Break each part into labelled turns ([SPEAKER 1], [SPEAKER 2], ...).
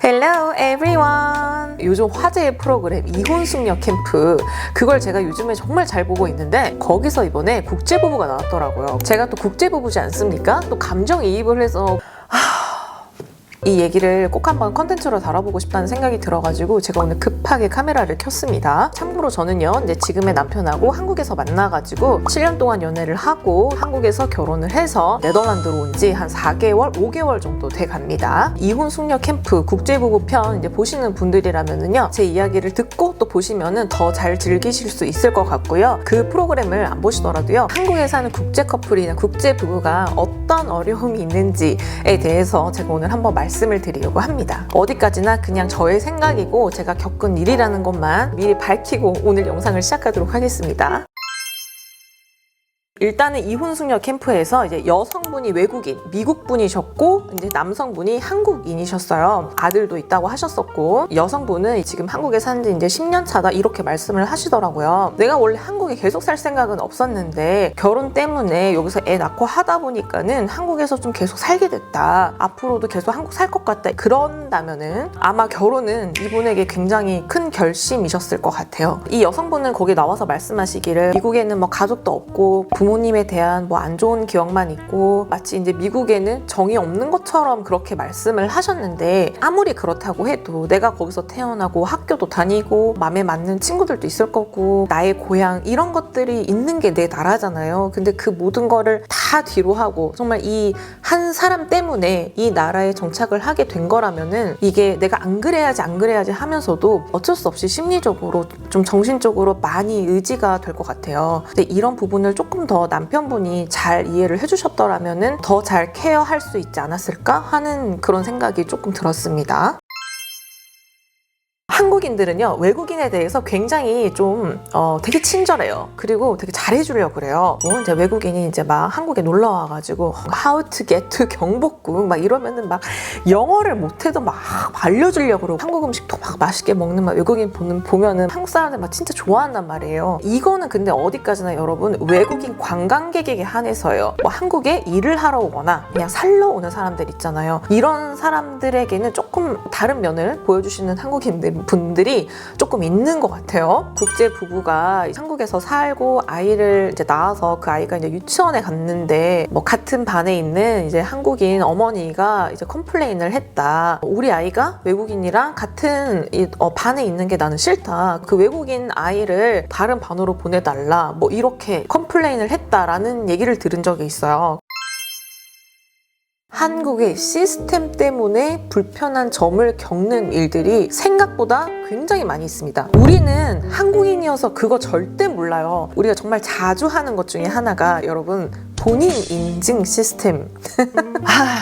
[SPEAKER 1] Hello everyone! 요즘 화제의 프로그램 이혼숙녀 캠프, 그걸 제가 요즘에 정말 잘 보고 있는데 거기서 이번에 국제부부가 나왔더라고요. 제가 또 국제부부지 않습니까? 또 감정이입을 해서 이 얘기를 꼭 한번 컨텐츠로 다뤄보고 싶다는 생각이 들어가지고 제가 오늘 급하게 카메라를 켰습니다. 참고로 저는요, 이제 지금의 남편하고 한국에서 만나가지고 7년 동안 연애를 하고 한국에서 결혼을 해서 네덜란드로 온 지 한 4개월, 5개월 정도 돼 갑니다. 이혼 숙녀 캠프 국제부부 편 이제 보시는 분들이라면은요, 제 이야기를 듣고 또 보시면은 더 잘 즐기실 수 있을 것 같고요. 그 프로그램을 안 보시더라도요, 한국에 사는 국제 커플이나 국제 부부가 어떤 어려움이 있는지에 대해서 제가 오늘 한번 말씀을 드리려고 합니다. 어디까지나 그냥 저의 생각이고 제가 겪은 일이라는 것만 미리 밝히고 오늘 영상을 시작하도록 하겠습니다. 일단은 이혼숙녀 캠프에서 이제 여성분이 외국인, 미국분이셨고 이제 남성분이 한국인이셨어요. 아들도 있다고 하셨었고, 여성분은 지금 한국에 산 지 이제 10년 차다 이렇게 말씀을 하시더라고요. 내가 원래 한국에 계속 살 생각은 없었는데 결혼 때문에 여기서 애 낳고 하다 보니까는 한국에서 좀 계속 살게 됐다. 앞으로도 계속 한국 살 것 같다. 그런다면은 아마 결혼은 이분에게 굉장히 큰 결심이셨을 것 같아요. 이 여성분은 거기 나와서 말씀하시기를 미국에는 뭐 가족도 없고 부모님에 대한 뭐 안 좋은 기억만 있고 마치 이제 미국에는 정이 없는 것처럼 그렇게 말씀을 하셨는데, 아무리 그렇다고 해도 내가 거기서 태어나고 학교도 다니고 맘에 맞는 친구들도 있을 거고 나의 고향 이런 것들이 있는 게 내 나라잖아요. 근데 그 모든 거를 다 뒤로 하고 정말 이 한 사람 때문에 이 나라에 정착을 하게 된 거라면은 이게 내가 안 그래야지 하면서도 어쩔 수 없이 심리적으로 좀 정신적으로 많이 의지가 될 것 같아요. 근데 이런 부분을 조금 더 남편분이 잘 이해를 해주셨더라면은 더 잘 케어할 수 있지 않았을까 하는 그런 생각이 조금 들었습니다. 한국인들은요, 외국인에 대해서 굉장히 좀 되게 친절해요. 그리고 되게 잘해주려고 그래요. 뭐 이제 외국인이 이제 막 한국에 놀러 와가지고 How to get to 경복궁 막 이러면은 막 영어를 못해도 막 알려주려고 그러고, 한국 음식도 막 맛있게 먹는 막 외국인 보면은 한국 사람들 막 진짜 좋아한단 말이에요. 이거는 근데 어디까지나 여러분 외국인 관광객에게 한해서요. 뭐 한국에 일을 하러 오거나 그냥 살러 오는 사람들 있잖아요. 이런 사람들에게는 조금 다른 면을 보여주시는 분들이 조금 있는 것 같아요. 국제 부부가 한국에서 살고 아이를 이제 낳아서 그 아이가 이제 유치원에 갔는데 뭐 같은 반에 있는 이제 한국인 어머니가 이제 컴플레인을 했다. 우리 아이가 외국인이랑 같은 반에 있는 게 나는 싫다. 그 외국인 아이를 다른 반으로 보내달라. 뭐 이렇게 컴플레인을 했다라는 얘기를 들은 적이 있어요. 한국의 시스템 때문에 불편한 점을 겪는 일들이 생각보다 굉장히 많이 있습니다. 우리는 한국인이어서 그거 절대 몰라요. 우리가 정말 자주 하는 것 중에 하나가 여러분, 본인 인증 시스템.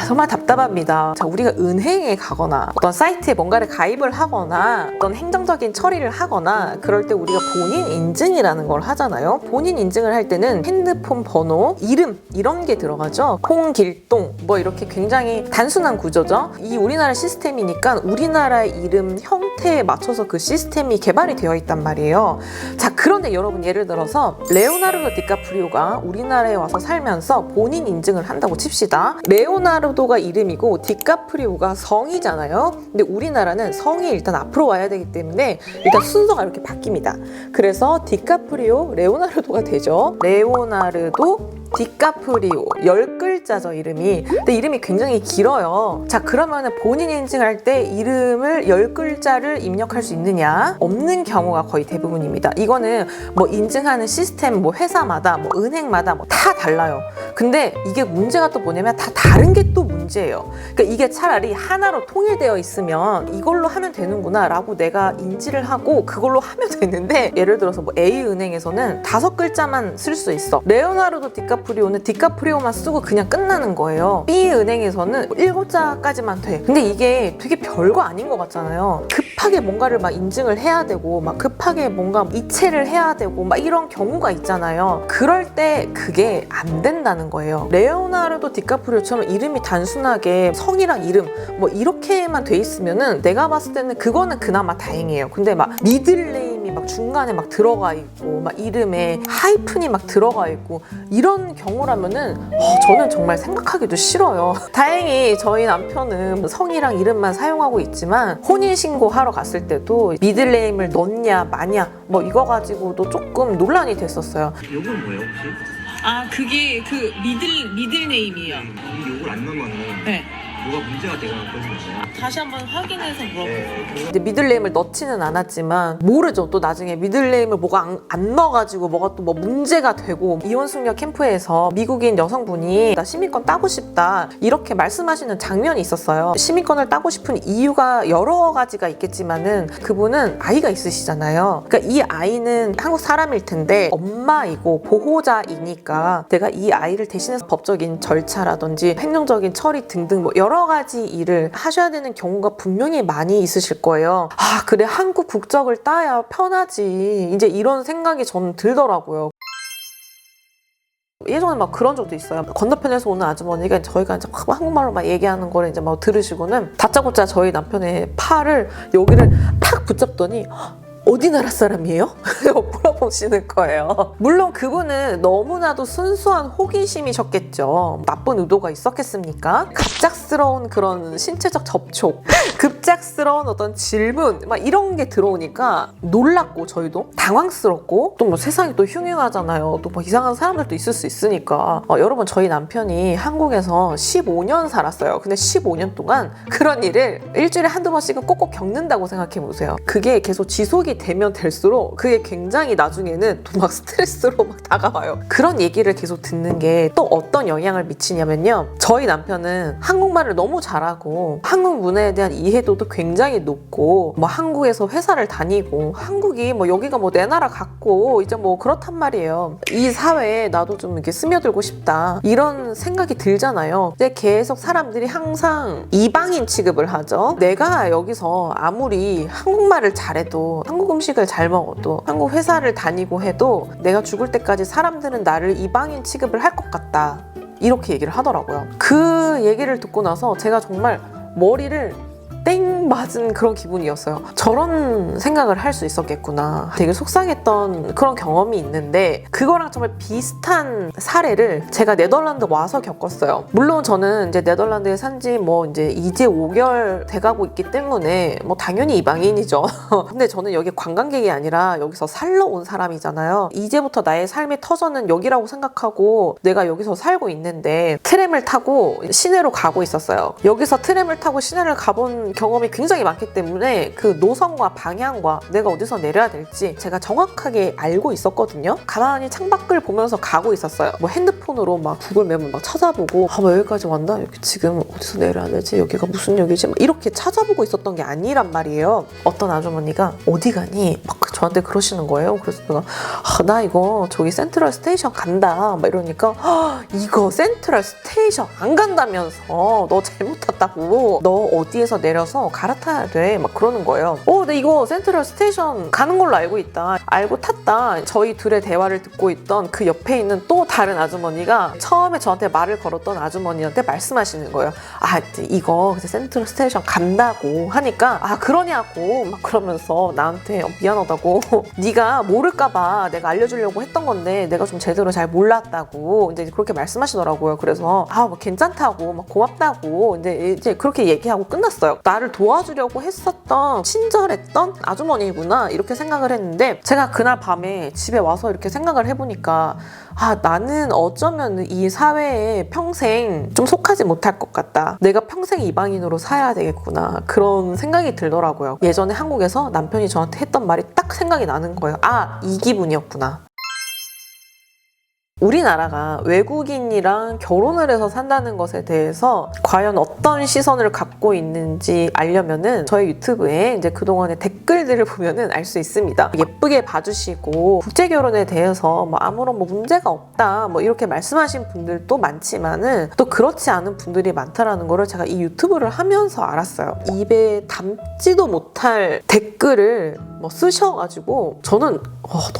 [SPEAKER 1] 정말 답답합니다. 자, 우리가 은행에 가거나 어떤 사이트에 뭔가를 가입을 하거나 어떤 행정적인 처리를 하거나 그럴 때 우리가 본인 인증이라는 걸 하잖아요. 본인 인증을 할 때는 핸드폰 번호, 이름 이런 게 들어가죠. 홍길동 뭐 이렇게 굉장히 단순한 구조죠. 이 우리나라 시스템이니까 우리나라의 이름 형태에 맞춰서 그 시스템이 개발이 되어 있단 말이에요. 자, 그런데 여러분, 예를 들어서 레오나르도 디카프리오가 우리나라에 와서 살면서 본인 인증을 한다고 칩시다. 레오나르도가 이름이고 디카프리오가 성이잖아요. 근데 우리나라는 성이 일단 앞으로 와야 되기 때문에 일단 순서가 이렇게 바뀝니다. 그래서 디카프리오 레오나르도가 되죠. 레오나르도 디카프리오 10글자죠, 이름이. 근데 이름이 굉장히 길어요. 자, 그러면은 본인 인증할 때 이름을 10글자를 입력할 수 있느냐? 없는 경우가 거의 대부분입니다. 이거는 뭐 인증하는 시스템, 뭐 회사마다, 뭐 은행마다 뭐 다 달라요. 근데 이게 문제가 또 뭐냐면 다 다른 게 또 문제예요. 그러니까 이게 차라리 하나로 통일되어 있으면 이걸로 하면 되는구나 라고 내가 인지를 하고 그걸로 하면 되는데, 예를 들어서 뭐 A은행에서는 5글자만 쓸 수 있어. 레오나르도 디카프리오는 디카프리오만 쓰고 그냥 끝나는 거예요. B은행에서는 7자까지만 돼. 근데 이게 되게 별거 아닌 것 같잖아요. 급하게 뭔가를 막 인증을 해야 되고 막 급하게 뭔가 이체를 해야 되고 막 이런 경우가 있잖아요. 그럴 때 그게 안 된다는 거예요. 레오나르도 디카프리오처럼 이름이 단순하게 성이랑 이름 뭐 이렇게만 돼 있으면은 내가 봤을 때는 그거는 그나마 다행이에요. 근데 막 미들네임 미들네임이 막 중간에 막 들어가 있고 막 이름에 하이픈이 막 들어가 있고 이런 경우라면은 저는 정말 생각하기도 싫어요. 다행히 저희 남편은 성이랑 이름만 사용하고 있지만 혼인신고 하러 갔을 때도 미들네임을 넣냐 마냐 뭐 이거 가지고도 조금 논란이 됐었어요.
[SPEAKER 2] 욕은 뭐예요 혹시?
[SPEAKER 3] 아 그게 그 미들네임이에요.
[SPEAKER 2] 이 욕을 안 넣으면
[SPEAKER 3] 네.
[SPEAKER 2] 뭐가 문제가 되거나 그러는 거예요?
[SPEAKER 3] 다시 한번 확인해서 물어보세요.
[SPEAKER 1] 근데 미들네임을 넣지는 않았지만 모르죠. 또 나중에 미들네임을 뭐가 안 넣어가지고 뭐가 또 뭐 문제가 되고 이혼숙녀 캠프에서 미국인 여성분이 나 시민권 따고 싶다 이렇게 말씀하시는 장면이 있었어요. 시민권을 따고 싶은 이유가 여러 가지가 있겠지만은 그분은 아이가 있으시잖아요. 그러니까 이 아이는 한국 사람일 텐데 엄마이고 보호자이니까 내가 이 아이를 대신해서 법적인 절차라든지 행정적인 처리 등등 뭐 여러 가지 일을 하셔야 되는 경우가 분명히 많이 있으실 거예요. 아 그래 한국 국적을 따야 편하지 이제 이런 생각이 저는 들더라고요. 예전에 막 그런 적도 있어요. 건너편에서 오는 아주머니가 저희가 이제 막 한국말로 막 얘기하는 거를 이제 막 들으시고는 다짜고짜 저희 남편의 팔을 여기를 팍 붙잡더니 어디 나라 사람이에요? 물어보시는 거예요. 물론 그분은 너무나도 순수한 호기심이셨겠죠. 나쁜 의도가 있었겠습니까? 갑작스러운 그런 신체적 접촉, 급작스러운 어떤 질문 막 이런 게 들어오니까 놀랐고 저희도 당황스럽고 또 뭐 세상이 또 흉흉하잖아요. 또 뭐 이상한 사람들도 있을 수 있으니까 여러분 저희 남편이 한국에서 15년 살았어요. 근데 15년 동안 그런 일을 일주일에 한두 번씩은 꼭꼭 겪는다고 생각해 보세요. 그게 계속 지속이 되면 될수록 그게 굉장히 나중에는 또 막 스트레스로 막 다가와요. 그런 얘기를 계속 듣는 게 또 어떤 영향을 미치냐면요. 저희 남편은 한국말을 너무 잘하고 한국 문화에 대한 이해도도 굉장히 높고 뭐 한국에서 회사를 다니고 한국이 뭐 여기가 뭐 내 나라 같고 이제 뭐 그렇단 말이에요. 이 사회에 나도 좀 이렇게 스며들고 싶다 이런 생각이 들잖아요. 근데 계속 사람들이 항상 이방인 취급을 하죠. 내가 여기서 아무리 한국말을 잘해도 한국 음식을 잘 먹어도 한국 회사를 다니고 해도 내가 죽을 때까지 사람들은 나를 이방인 취급을 할 것 같다 이렇게 얘기를 하더라고요. 그 얘기를 듣고 나서 제가 정말 머리를 땡 맞은 그런 기분이었어요. 저런 생각을 할 수 있었겠구나. 되게 속상했던 그런 경험이 있는데 그거랑 정말 비슷한 사례를 제가 네덜란드 와서 겪었어요. 물론 저는 이제 네덜란드에 산지 뭐 이제 5개월 돼가고 있기 때문에 뭐 당연히 이방인이죠. 근데 저는 여기 관광객이 아니라 여기서 살러 온 사람이잖아요. 이제부터 나의 삶의 터전은 여기라고 생각하고 내가 여기서 살고 있는데 트램을 타고 시내로 가고 있었어요. 여기서 트램을 타고 시내를 가본 경험이 굉장히 많기 때문에 그 노선과 방향과 내가 어디서 내려야 될지 제가 정확하게 알고 있었거든요. 가만히 창밖을 보면서 가고 있었어요. 뭐 핸드폰으로 막 구글 맵을 막 찾아보고 뭐 여기까지 왔나? 여기 지금 어디서 내려야 되지? 여기가 무슨 역이지? 이렇게 찾아보고 있었던 게 아니란 말이에요. 어떤 아주머니가 어디 가니? 막 저한테 그러시는 거예요. 그래서 내가 나 이거 저기 센트럴 스테이션 간다 막 이러니까 이거 센트럴 스테이션 안 간다면서 너 잘못 탔다고 너 어디에서 내려서 갈아타야 돼 막 그러는 거예요. 근데 이거 센트럴 스테이션 가는 걸로 알고 있다. 알고 탔다. 저희 둘의 대화를 듣고 있던 그 옆에 있는 또 다른 아주머니가 처음에 저한테 말을 걸었던 아주머니한테 말씀하시는 거예요. 이거 센트럴 스테이션 간다고 하니까 그러냐고 막 그러면서 나한테 미안하다고 네가 모를까봐 내가 알려주려고 했던 건데 내가 좀 제대로 잘 몰랐다고 이제 그렇게 말씀하시더라고요. 그래서 뭐 괜찮다고 막 고맙다고 이제 그렇게 얘기하고 끝났어요. 나를 도와주려고 했었던 친절했던 아주머니구나 이렇게 생각을 했는데 제가 그날 밤에 집에 와서 이렇게 생각을 해보니까 나는 어쩌면 이 사회에 평생 좀 속하지 못할 것 같다. 내가 평생 이방인으로 살아야 되겠구나. 그런 생각이 들더라고요. 예전에 한국에서 남편이 저한테 했던 말이 딱 생각이 나는 거예요. 이 기분이었구나. 우리나라가 외국인이랑 결혼을 해서 산다는 것에 대해서 과연 어떤 시선을 갖고 있는지 알려면은 저희 유튜브에 이제 그동안의 댓글들을 보면은 알 수 있습니다. 예쁘게 봐주시고 국제 결혼에 대해서 뭐 아무런 문제가 없다 뭐 이렇게 말씀하신 분들도 많지만은 또 그렇지 않은 분들이 많다라는 거를 제가 이 유튜브를 하면서 알았어요. 입에 담지도 못할 댓글을 뭐 쓰셔가지고 저는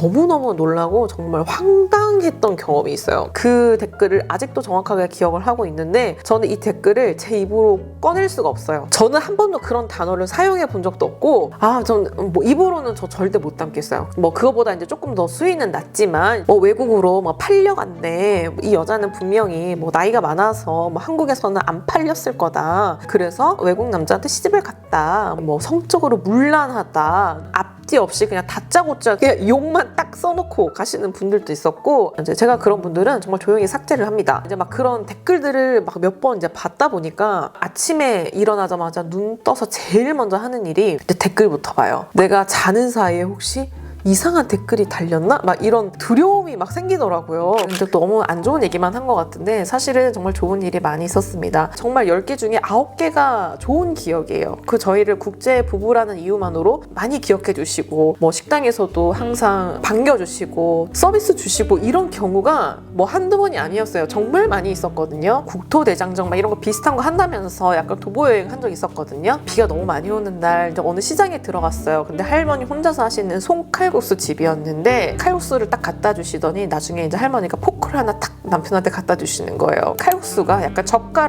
[SPEAKER 1] 너무너무 놀라고 정말 황당했던 경험이 있어요. 그 댓글을 아직도 정확하게 기억을 하고 있는데 저는 이 댓글을 제 입으로 꺼낼 수가 없어요. 저는 한 번도 그런 단어를 사용해 본 적도 없고 저는 뭐 입으로는 저 절대 못 담겠어요. 뭐 그거보다 이제 조금 더 수위는 낮지만 뭐 외국으로 뭐 팔려갔네. 이 여자는 분명히 뭐 나이가 많아서 뭐 한국에서는 안 팔렸을 거다. 그래서 외국 남자한테 시집을 갔다. 뭐 성적으로 문란하다. 앞뒤 없이 그냥 다짜고짜 그냥 욕만 딱 써놓고 가시는 분들도 있었고 이제 제가 그런 분들은 정말 조용히 삭제를 합니다. 이제 막 그런 댓글들을 막 몇 번 이제 봤다 보니까 아침에 일어나자마자 눈 떠서 제일 먼저 하는 일이 이제 댓글부터 봐요. 내가 자는 사이에 혹시 이상한 댓글이 달렸나? 막 이런 두려움이 막 생기더라고요. 근데 너무 안 좋은 얘기만 한 것 같은데 사실은 정말 좋은 일이 많이 있었습니다. 정말 10개 중에 9개가 좋은 기억이에요. 저희를 국제 부부라는 이유만으로 많이 기억해 주시고 뭐 식당에서도 항상 반겨주시고 서비스 주시고 이런 경우가 뭐 한두 번이 아니었어요. 정말 많이 있었거든요. 국토대장정 막 이런 거 비슷한 거 한다면서 약간 도보여행 한 적 있었거든요. 비가 너무 많이 오는 날 이제 어느 시장에 들어갔어요. 근데 할머니 혼자서 하시는 칼국수 집이었는데 칼국수를 딱 갖다 주시더니 나중에 이제 할머니가 포크를 하나 딱 남편한테 갖다 주시는 거예요. 칼국수가 약간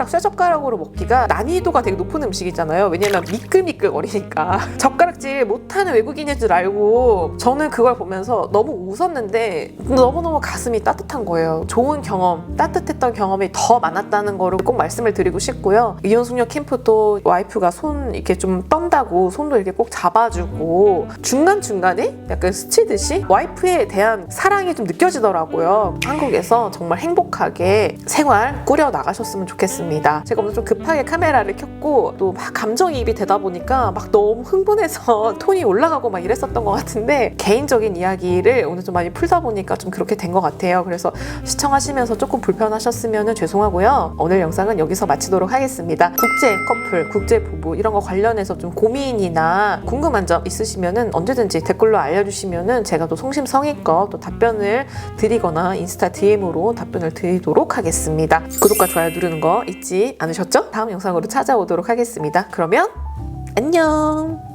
[SPEAKER 1] 쇠젓가락으로 먹기가 난이도가 되게 높은 음식이잖아요. 왜냐면 미끌미끌거리니까 젓가락질 못하는 외국인인 줄 알고 저는 그걸 보면서 너무 웃었는데 너무너무 가슴이 따뜻한 거예요. 좋은 경험, 따뜻했던 경험이 더 많았다는 거를 꼭 말씀을 드리고 싶고요. 이혼숙녀 캠프도 와이프가 손 이렇게 좀 떤다고 손도 이렇게 꼭 잡아주고 중간중간에 약간 스치듯이 와이프에 대한 사랑이 좀 느껴지더라고요. 한국에서 정말 행복하게 생활 꾸려 나가셨으면 좋겠습니다. 제가 오늘 좀 급하게 카메라를 켰고 또 막 감정이입이 되다 보니까 막 너무 흥분해서 톤이 올라가고 막 이랬었던 것 같은데 개인적인 이야기를 오늘 좀 많이 풀다 보니까 좀 그렇게 된 것 같아요. 그래서 시청하시면서 조금 불편하셨으면 죄송하고요. 오늘 영상은 여기서 마치도록 하겠습니다. 국제 커플, 국제 부부 이런 거 관련해서 좀 고민이나 궁금한 점 있으시면은 언제든지 댓글로 알려주시면은 제가 또 성심성의껏 또 답변을 드리거나 인스타 DM으로 답변을 드리도록 하겠습니다. 구독과 좋아요 누르는 거 잊지 않으셨죠? 다음 영상으로 찾아오도록 하겠습니다. 그러면 안녕!